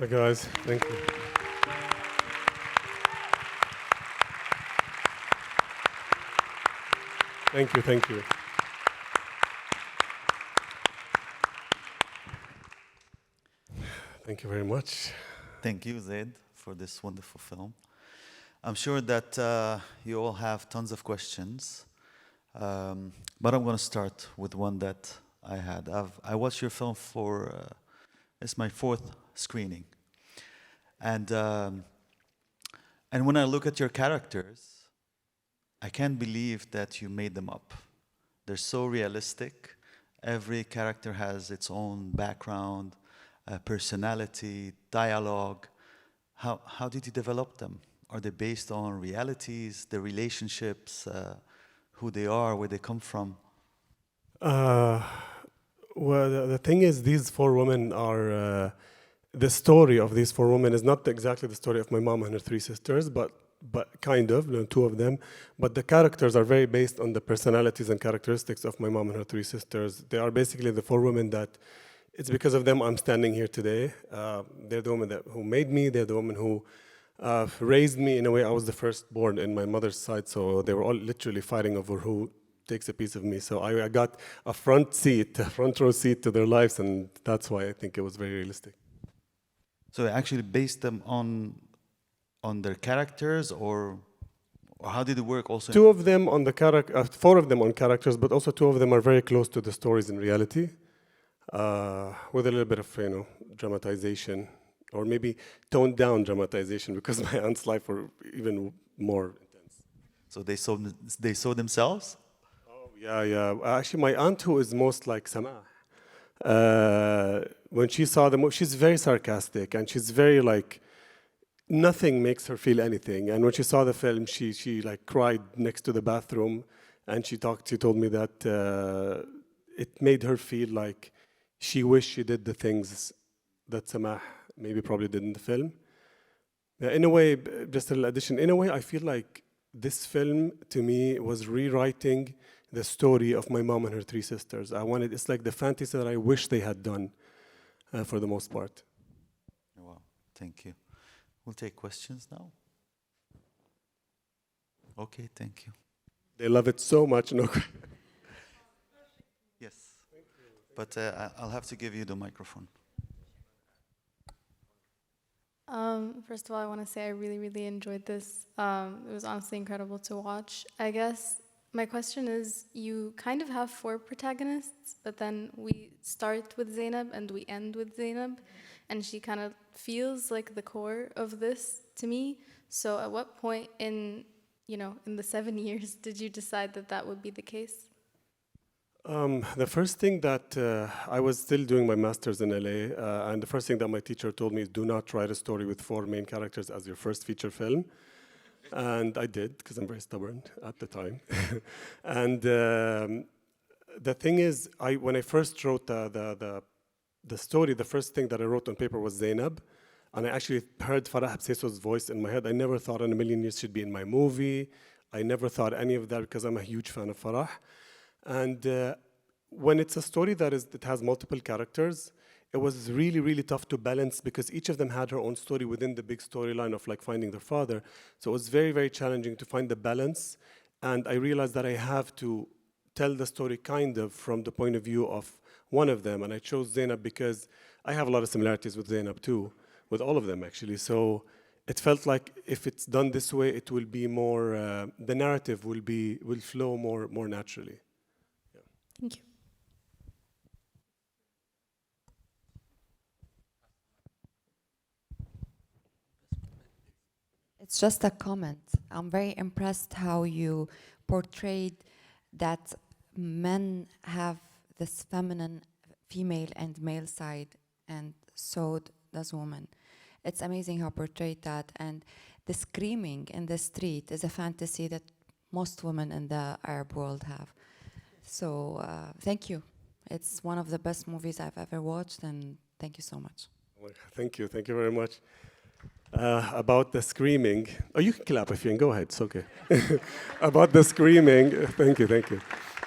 Hi guys, thank you. Thank you, thank you. Thank you very much. Thank you, Zaid, for this wonderful film. I'm sure that you all have tons of questions, but I'm going to start with one that I had. I watched your film for, it's my fourth screening. And when I look at your characters, I can't believe that you made them up. They're so realistic. Every character has its own background, personality, dialogue. How did you develop them? Are they based on realities, the relationships, who they are, where they come from? Well, the thing is, these four women are, the story of these four women is not exactly the story of my mom and her three sisters, but kind of, two of them. But the characters are very based on the personalities and characteristics of my mom and her three sisters. They are basically the four women that, it's because of them I'm standing here today. They're the women who made me, they're the women who raised me. In a way, I was the firstborn in my mother's side, so they were all literally fighting over who takes a piece of me. So I got a front row seat to their lives, and that's why I think it was very realistic. So they actually based them on their characters, or how did it work also? Two of them on the character, four of them on characters, but also two of them are very close to the stories in reality, with a little bit of, dramatization, or maybe toned down dramatization, because my aunt's life were even more intense. So they saw themselves? Oh, yeah. Actually, my aunt, who is most like Samah, when she saw the movie, she's very sarcastic, and she's very like, nothing makes her feel anything. And when she saw the film, she like cried next to the bathroom, and she told me that it made her feel like she wished she did the things that Samah maybe probably did in the film. In a way, just a little addition, in a way I feel like this film to me was rewriting the story of my mom and her three sisters. It's like the fantasy that I wish they had done for the most part. Wow, thank you. We'll take questions now. Okay, thank you. They love it so much. No. Yes, but I'll have to give you the microphone. First of all, I want to say I really, really enjoyed this. It was honestly incredible to watch. I guess my question is, you kind of have four protagonists, but then we start with Zainab and we end with Zainab, and she kind of feels like the core of this to me. So at what point in the 7 years did you decide that that would be the case? The first thing that I was still doing my master's in LA, and the first thing that my teacher told me is, do not write a story with four main characters as your first feature film. And I did, because I'm very stubborn at the time. And the thing is, when I first wrote the story, the first thing that I wrote on paper was Zainab. And I actually heard Farah Abseso's voice in my head. I never thought in a million years she'd be in my movie. I never thought any of that, because I'm a huge fan of Farah. And when it's a story that has multiple characters, it was really, really tough to balance, because each of them had her own story within the big storyline of like finding their father. So it was very, very challenging to find the balance. And I realized that I have to tell the story kind of from the point of view of one of them. And I chose Zainab because I have a lot of similarities with Zainab too, with all of them actually. So it felt like if it's done this way, it will be more, the narrative will flow more naturally. Thank you. It's just a comment. I'm very impressed how you portrayed that men have this feminine, female and male side, and so does women. It's amazing how portrayed that. And the screaming in the street is a fantasy that most women in the Arab world have. So thank you. It's one of the best movies I've ever watched, and thank you so much. Thank you very much. About the screaming, oh, you can clap if you can, go ahead, it's okay. About the screaming, thank you.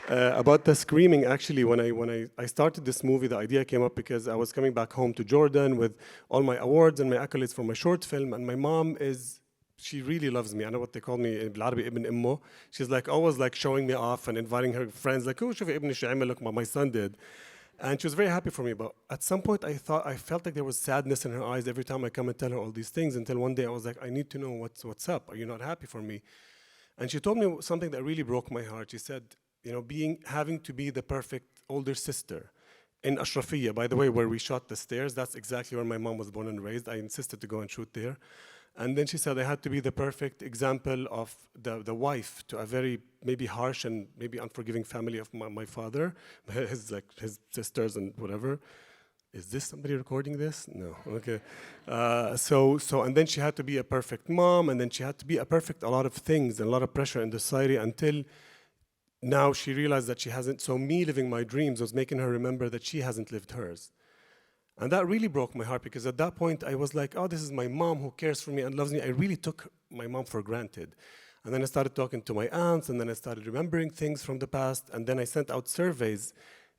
About the screaming, actually, when I started this movie, the idea came up because I was coming back home to Jordan with all my awards and my accolades for my short film, and my mom she really loves me. I know what they call me بالعربي ابن أمه. She's like always like showing me off and inviting her friends, like, oh, شوفي ابني شو عمل, look what my son did. And she was very happy for me, but at some point I felt like there was sadness in her eyes every time I come and tell her all these things, until one day I was like, I need to know what's up. Are you not happy for me? And she told me something that really broke my heart. She said, having to be the perfect older sister. In Ashrafiyya, by the way, where we shot the stairs, that's exactly where my mom was born and raised. I insisted to go and shoot there. And then she said I had to be the perfect example of the wife to a very maybe harsh and maybe unforgiving family of my father, his sisters and whatever. Is this somebody recording this? No, okay. And then she had to be a perfect mom, and then she had to be a lot of things and a lot of pressure in the society, until now she realized that she hasn't. So me living my dreams was making her remember that she hasn't lived hers. And that really broke my heart, because at that point I was like, oh, this is my mom who cares for me and loves me. I really took my mom for granted. And then I started talking to my aunts, and then I started remembering things from the past, and then I sent out surveys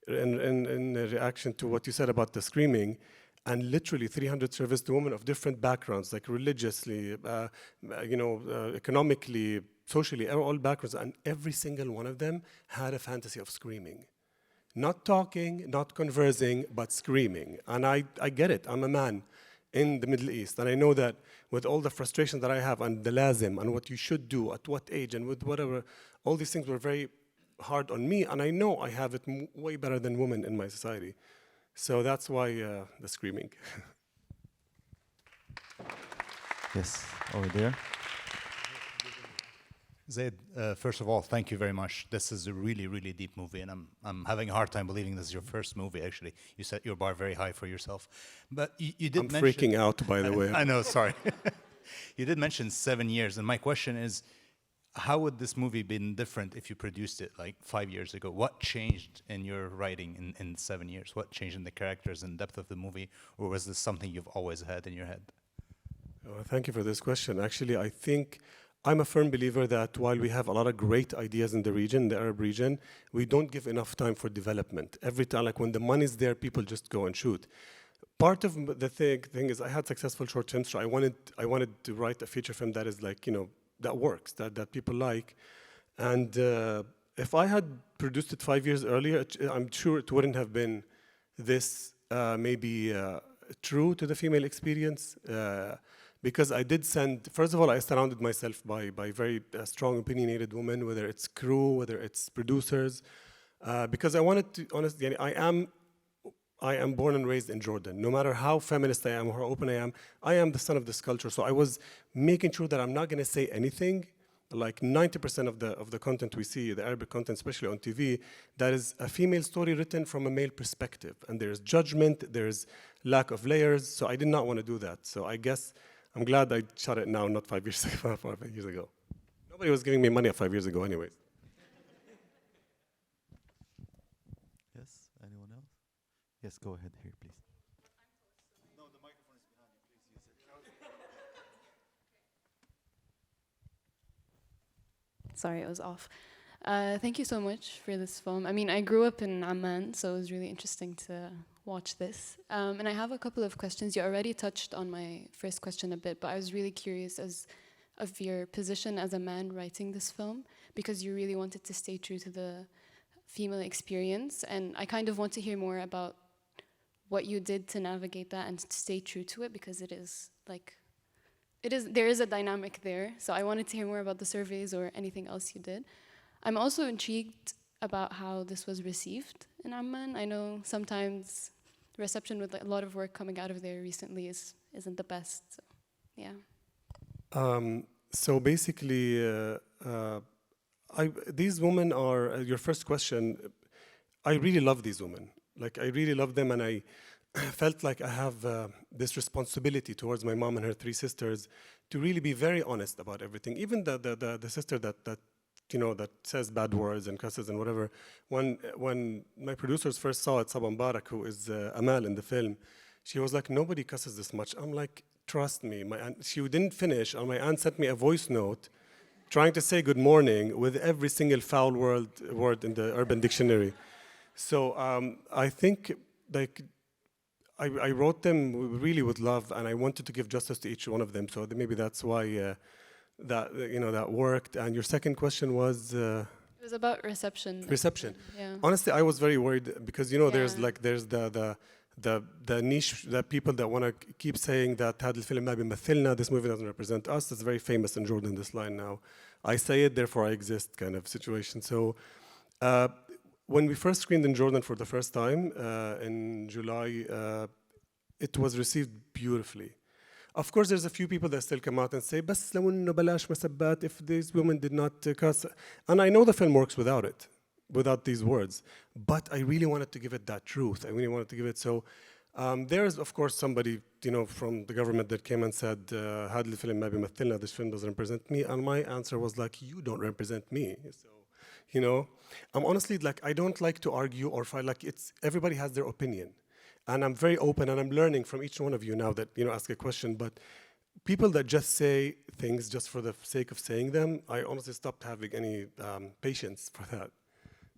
in reaction to what you said about the screaming, and literally 300 surveys to women of different backgrounds, like religiously, economically, socially, all backgrounds, and every single one of them had a fantasy of screaming. Not talking, not conversing, but screaming. And I get it. I'm a man in the Middle East, and I know that with all the frustration that I have, and the lazim, and what you should do, at what age, and with whatever, all these things were very hard on me, and I know I have it way better than women in my society. So that's why the screaming. Yes, over there. Zaid, first of all, thank you very much. This is a really, really deep movie, and I'm having a hard time believing this is your first movie, actually. You set your bar very high for yourself. But you did mention... I'm freaking out, by the way. I know, sorry. You did mention 7 years, and my question is, how would this movie been different if you produced it like 5 years ago? What changed in your writing in 7 years? What changed in the characters and depth of the movie? Or was this something you've always had in your head? Thank you for this question. Actually, I think I'm a firm believer that while we have a lot of great ideas in the region, the Arab region, we don't give enough time for development. Every time, like when the money's there, people just go and shoot. Part of the thing is I had successful short films, so I wanted to write a feature film that is like, that works, that people like. And if I had produced it 5 years earlier, I'm sure it wouldn't have been this maybe true to the female experience. Because I did first of all, I surrounded myself by very strong, opinionated women, whether it's crew, whether it's producers, because I wanted to, honestly, I am born and raised in Jordan. No matter how feminist I am, or how open I am the son of this culture. So I was making sure that I'm not going to say anything. Like 90% of the content we see, the Arabic content, especially on TV, that is a female story written from a male perspective. And there's judgment, there's lack of layers. So I did not want to do that. So I guess I'm glad I shot it now, not 5 years ago. 5 years ago. Nobody was giving me money 5 years ago anyways. Yes, anyone else? Yes, go ahead here, please. No, the microphone is behind you. Please use it. Sorry, it was off. Thank you so much for this film. I mean, I grew up in Amman, so it was really interesting to watch this. And I have a couple of questions. You already touched on my first question a bit, but I was really curious of your position as a man writing this film, because you really wanted to stay true to the female experience. And I kind of want to hear more about what you did to navigate that and to stay true to it, because there is a dynamic there. So I wanted to hear more about the surveys or anything else you did. I'm also intrigued about how this was received in Amman. I know sometimes reception with a lot of work coming out of there recently isn't the best. So, yeah. So basically, these women are, your first question, I really love these women. Like, I really love them, and I felt like I have this responsibility towards my mom and her 3 sisters to really be very honest about everything. Even the sister that says bad words and cusses and whatever. When my producers first saw it, Sabah Mbarak, who is Amaal in the film, she was like, nobody cusses this much. I'm like, trust me. She didn't finish, and my aunt sent me a voice note trying to say good morning with every single foul word in the Urban Dictionary. So I think like I wrote them really with love, and I wanted to give justice to each one of them. So maybe that's why that worked. And your second question was It was about reception. reception. Yeah. Honestly, I was very worried because there's Yeah. the niche, the people that want to keep saying that هذا الفيلم ما بيمثلنا, this movie doesn't represent us. It's very famous in Jordan, this line now. I say it, therefore I exist kind of situation. So when we first screened in Jordan for the first time in July, it was received beautifully. Of course, there's a few people that still come out and say, بس لو إنه بلاش مسبات, if these women did not cuss. And I know the film works without it, without these words. But I really wanted to give it that truth. I really wanted to give it. So there is, of course, somebody from the government that came and said, هذا الفيلم ما بيمثلنا, this film doesn't represent me. And my answer was like, you don't represent me. So, I'm honestly like, I don't like to argue or fight. Like, everybody has their opinion. And I'm very open, and I'm learning from each one of you now that, ask a question. But people that just say things just for the sake of saying them, I honestly stopped having any patience for that.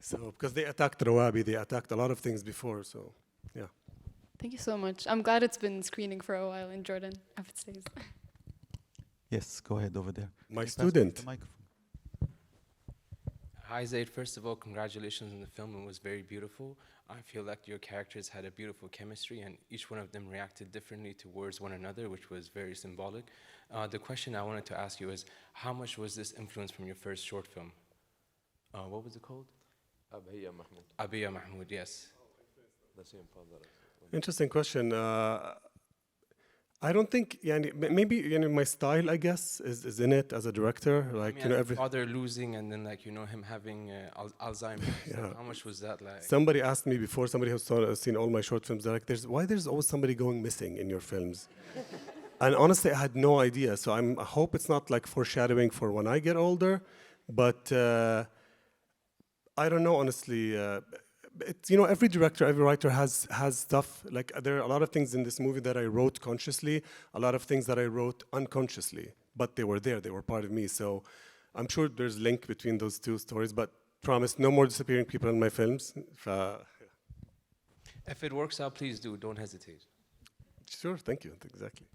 So, because they attacked Rawabi, they attacked a lot of things before, so, yeah. Thank you so much. I'm glad it's been screening for a while in Jordan, if it stays. Yes, go ahead over there. My Pass student. the microphone. Hi Zaid, first of all, congratulations on the film. It was very beautiful. I feel like your characters had a beautiful chemistry and each one of them reacted differently towards one another, which was very symbolic. The question I wanted to ask you is, how much was this influence from your first short film? What was it called? Abiya Mahmoud. Abiya Mahmoud, yes. The same father. Interesting question. I don't think, maybe my style, I guess, is in it as a director. Like, father losing and then him having Alzheimer's. Yeah. How much was that like? Somebody asked me before, somebody who's seen all my short films, they're like, why there's always somebody going missing in your films? And honestly, I had no idea. So I hope it's not like foreshadowing for when I get older. But I don't know, honestly. Every director, every writer has stuff. Like, there are a lot of things in this movie that I wrote consciously, a lot of things that I wrote unconsciously, but they were there, they were part of me. So I'm sure there's a link between those two stories, but promise, no more disappearing people in my films. If it works out, please do, don't hesitate. Sure, thank you, exactly.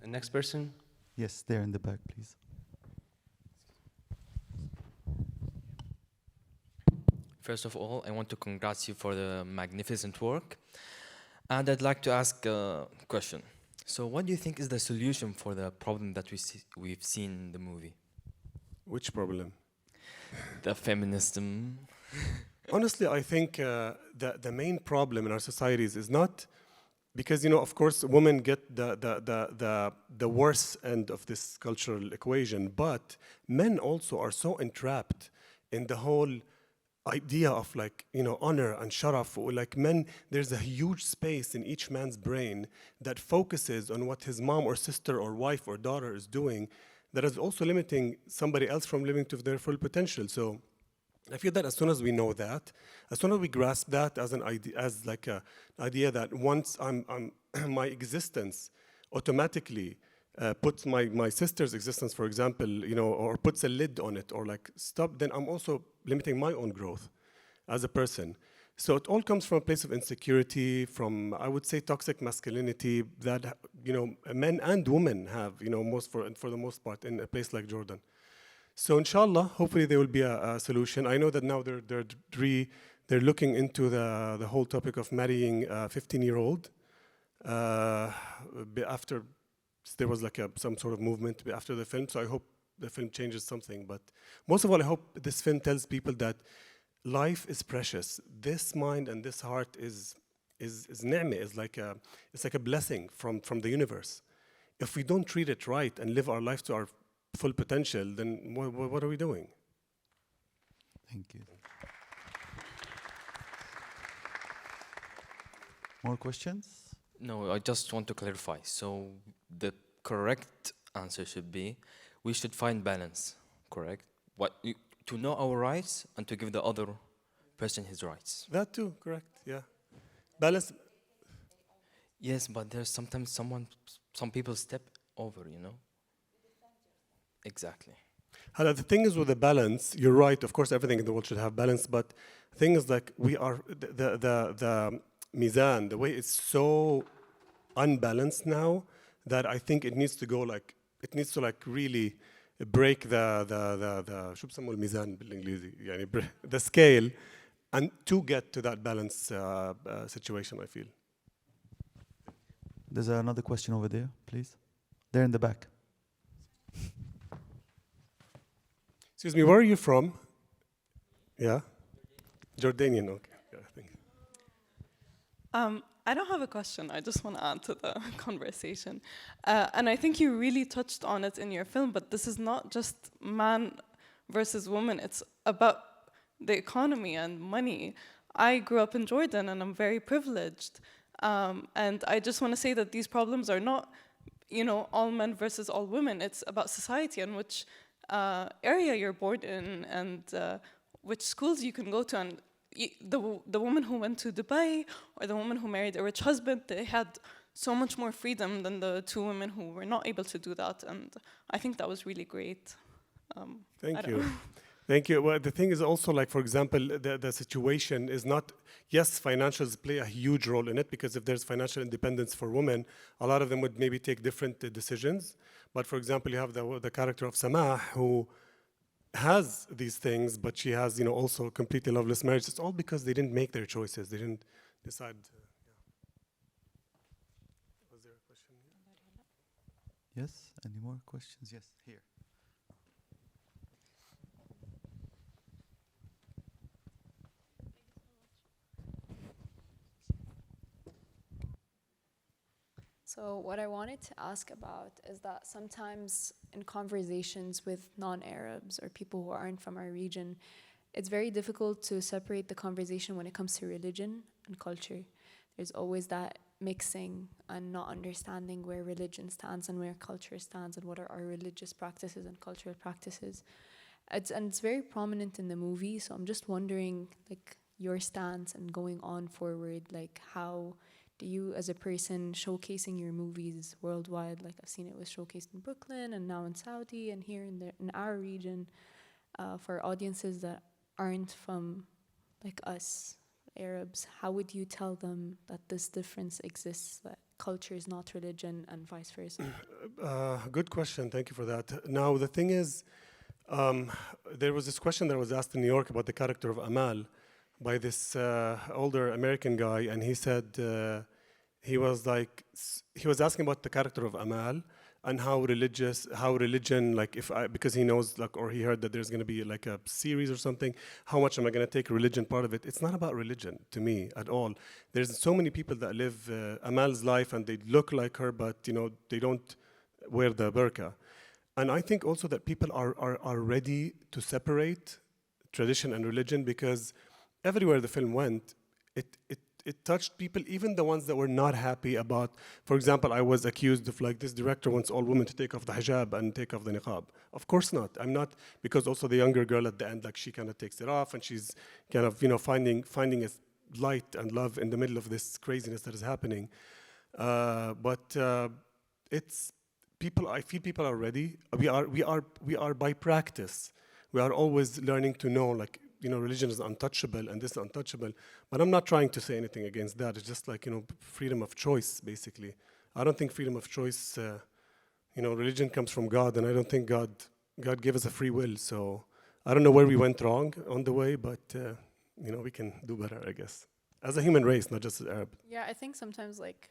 The next person? Yes, there in the back, please. First of all, I want to congratulate you for the magnificent work. And I'd like to ask a question. So what do you think is the solution for the problem that we've seen in the movie? Which problem? The feminism. Honestly, I think the main problem in our societies is not because, of course, women get the worst end of this cultural equation, but men also are so entrapped in the whole idea of honor and sharaf. Like, men, there's a huge space in each man's brain that focuses on what his mom or sister or wife or daughter is doing, that is also limiting somebody else from living to their full potential. So I feel that as soon as we know that, as soon as we grasp that as an idea, as like an idea that once I'm my existence automatically puts my sister's existence, for example, or puts a lid on it, or stop, then I'm also limiting my own growth as a person. So it all comes from a place of insecurity, from, I would say, toxic masculinity that, men and women have, for the most part, in a place like Jordan. So inshallah, hopefully there will be a solution. I know that now they're looking into the whole topic of marrying a 15-year-old after there was some sort of movement after the film. So I hope the film changes something. But most of all, I hope this film tells people that life is precious. This mind and this heart is ni'mah, it's like a blessing from the universe. If we don't treat it right and live our life to our full potential, then what are we doing? Thank you. More questions? No, I just want to clarify. So the correct answer should be, we should find balance, correct? To know our rights and to give the other person his rights. That too, correct, yeah. Balance. Yes, but there's sometimes some people step over, Exactly. The thing is with the balance, you're right, of course everything in the world should have balance, but the thing is like we are, the mizan, the way it's so unbalanced now that I think it needs to go like, it needs to like really break شو بسموه الميزان بالإنجليزي يعني the scale and to get to that balance situation I feel. There's another question over there, please. There in the back. Excuse me, where are you from? Yeah? Jordanian, okay. Yeah, thank you. I don't have a question. I just want to add to the conversation. And I think you really touched on it in your film, but this is not just man versus woman. It's about the economy and money. I grew up in Jordan and I'm very privileged. And I just want to say that these problems are not, you know, all men versus all women. It's about society and which area you're born in and which schools you can go to. And the woman who went to Dubai or the woman who married a rich husband, they had so much more freedom than the two women who were not able to do that. And I think that was really great. Thank you. Thank you. Well, the thing is also like, for example, the situation is not, yes, financials play a huge role in it because if there's financial independence for women, a lot of them would maybe take different decisions. But for example, you have the character of Samah who has these things, but she has, you know, also a completely loveless marriage. It's all because they didn't make their choices. They didn't decide. Was there a question here? Yes, any more questions? Yes, here. So what I wanted to ask about is that sometimes in conversations with non-Arabs or people who aren't from our region, it's very difficult to separate the conversation when it comes to religion and culture. There's always that mixing and not understanding where religion stands and where culture stands and what are our religious practices and cultural practices. It's very prominent in the movie, so I'm just wondering, like, your stance and going on forward, like how do you as a person showcasing your movies worldwide, like I've seen it was showcased in Brooklyn and now in Saudi and here in our region, for audiences that aren't from like us, Arabs, how would you tell them that this difference exists, that culture is not religion and vice versa? Good question, thank you for that. Now the thing is, there was this question that was asked in New York about the character of Amaal by this older American guy, and he said, he was asking about the character of Amaal and how religion, like because he knows, like, or he heard that there's going to be like a series or something, how much am I going to take religion part of it? It's not about religion to me at all. There's so many people that live Amaal's life and they look like her, but you know, they don't wear the burqa. And I think also that people are ready to separate tradition and religion because everywhere the film went, it touched people, even the ones that were not happy about, for example, I was accused of like, this director wants all women to take off the hijab and take off the niqab. Of course not. I'm not, because also the younger girl at the end, like she kind of takes it off and she's kind of, you know, finding a light and love in the middle of this craziness that is happening. But it's people, I feel people are ready. We are by practice. We are always learning to know, like, you know, religion is untouchable and this is untouchable. But I'm not trying to say anything against that. It's just like, you know, freedom of choice, basically. I don't think freedom of choice, you know, religion comes from God, and I don't think God gave us a free will. So I don't know where we went wrong on the way, but, you know, we can do better, I guess. As a human race, not just as Arab. Yeah, I think sometimes, like,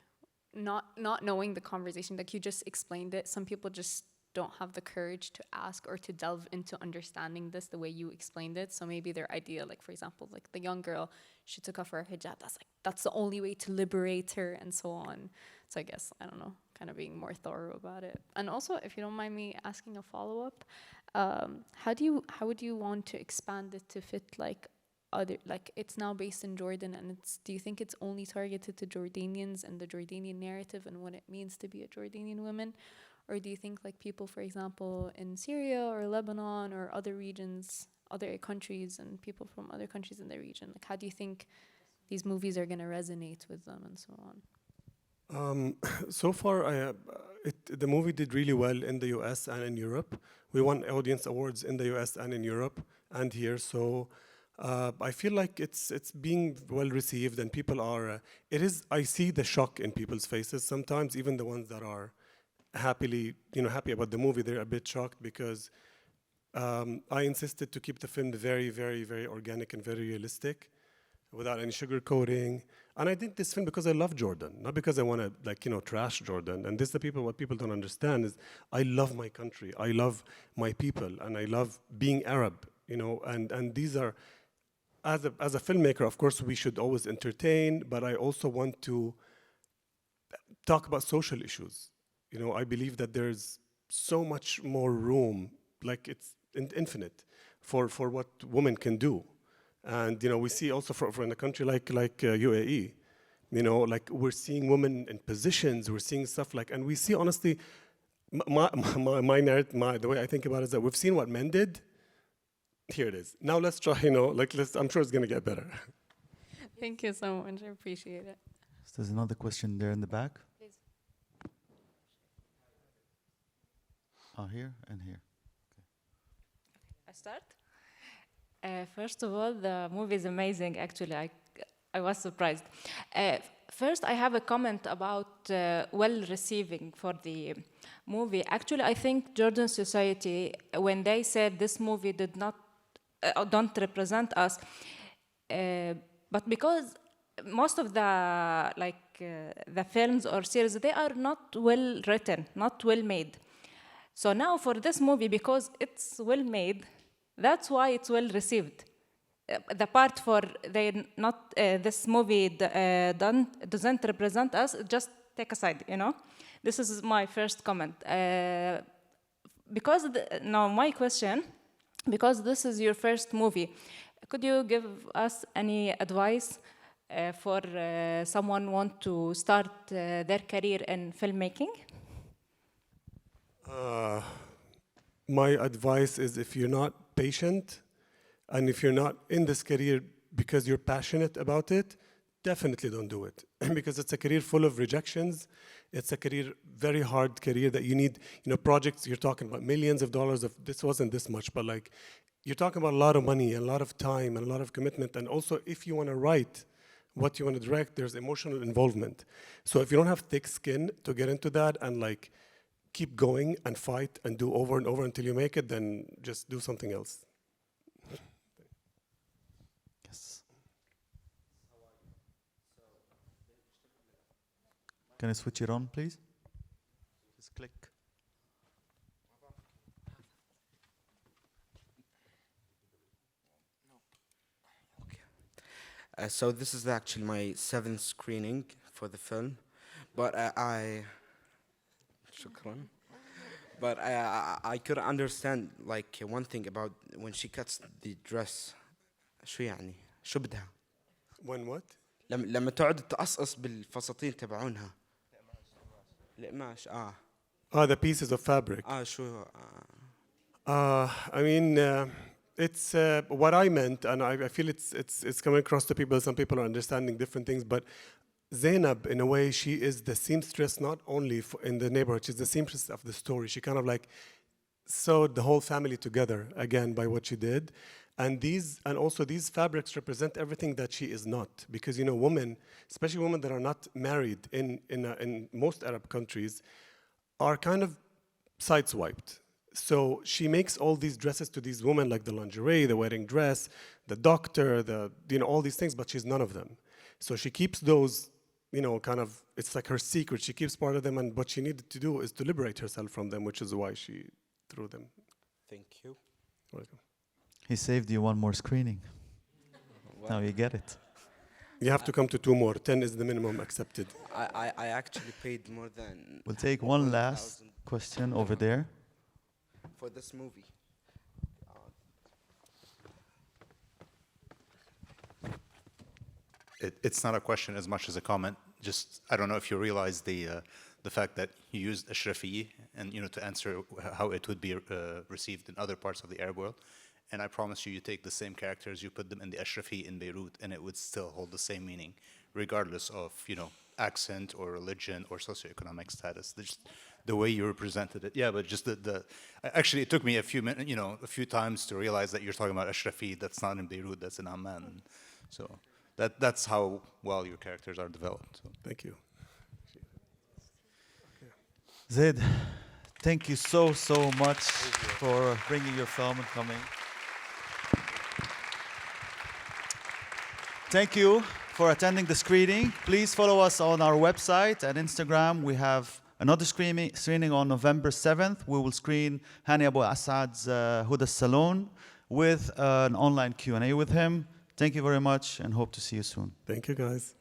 not knowing the conversation, like you just explained it, some people just don't have the courage to ask or to delve into understanding this the way you explained it. So maybe their idea, like for example, like the young girl, she took off her hijab, that's the only way to liberate her and so on. So I guess, I don't know, kind of being more thorough about it. And also, if you don't mind me asking a follow-up, how would you want to expand it to fit like other, like it's now based in Jordan, and do you think it's only targeted to Jordanians and the Jordanian narrative and what it means to be a Jordanian woman? Or do you think like people, for example, in Syria or Lebanon or other regions, other countries and people from other countries in the region, like how do you think these movies are going to resonate with them and so on? So far, the movie did really well in the US and in Europe. We won audience awards in the US and in Europe and here. So I feel like it's being well received, and people are. I see the shock in people's faces sometimes, even the ones that are happy about the movie. They're a bit shocked because I insisted to keep the film very, very, very organic and very realistic, without any sugarcoating. And I did this film because I love Jordan, not because I want to trash Jordan. And what people don't understand is I love my country, I love my people, and I love being Arab, and these are, as a filmmaker, of course, we should always entertain, but I also want to talk about social issues. I believe that there's so much more room, like it's infinite, for what women can do. And we see also for in a country like UAE, like we're seeing women in positions, we're seeing stuff like, and we see honestly, the way I think about it is that we've seen what men did. Here it is. Now let's try, I'm sure it's gonna get better. Thank you so much. I appreciate it. So there's another question there in the back. Please. Oh, here and here. I start? First of all, the movie is amazing, actually. I was surprised. First, I have a comment about well-receiving for the movie. Actually, I think Jordan society, when they said this movie don't represent us, but because most of the films or series, they are not well written, not well made. So now for this movie, because it's well made, that's why it's well received. The part for this movie doesn't represent us, just take aside, This is my first comment. Now my question, because this is your first movie, could you give us any advice for someone want to start their career in filmmaking? My advice is, if you're not patient, and if you're not in this career because you're passionate about it, definitely don't do it. Because it's a career full of rejections. It's a very hard career that you need, projects, you're talking about millions of dollars this wasn't this much, but you're talking about a lot of money, and a lot of time, and a lot of commitment. And also, if you want to write what you want to direct, there's emotional involvement. So if you don't have thick skin to get into that and keep going and fight and do over and over until you make it, then just do something else. Yes. Can I switch it on, please? Just click. So this is actually my 7th screening for the film, but Shukran. But I could understand one thing about when she cuts the dress. شو بدها؟ When what? لما تقعد تقصقص بالفساتين تبعونها. القماش the pieces of fabric. شو I mean, it's what I meant, and I feel it's coming across to people. Some people are understanding different things, but Zainab, in a way, she is the seamstress not only in the neighborhood, she's the seamstress of the story. She kind of sewed the whole family together again by what she did. And also these fabrics represent everything that she is not. Because, women, especially women that are not married in most Arab countries, are kind of sideswiped. So she makes all these dresses to these women, like the lingerie, the wedding dress, the doctor, all these things, but she's none of them. So she keeps those, it's like her secret. She keeps part of them, and what she needed to do is to liberate herself from them, which is why she threw them. Thank you. Welcome. He saved you one more screening. Now you get it. You have to come to 2 more. 10 is the minimum accepted. I actually paid more than... We'll take one last question over there. For this movie. It's not a question as much as a comment. Just, I don't know if you realize the fact that you used Ashrafi and to answer how it would be received in other parts of the Arab world. And I promise you take the same characters, you put them in the Ashrafi in Beirut, and it would still hold the same meaning, regardless of, you know, accent or religion or socioeconomic status. Just the way you represented it. Yeah, but just actually it took me a few times to realize that you're talking about Ashrafi. That's not in Beirut, that's in Amman. So that's how well your characters are developed. So. Thank you. Zaid, thank you so much for bringing your film and coming. Thank you for attending the screening. Please follow us on our website and Instagram. We have another screening on November 7th. We will screen Hani Abu Asad's Huda Salon with an online Q&A with him. Thank you very much and hope to see you soon. Thank you, guys.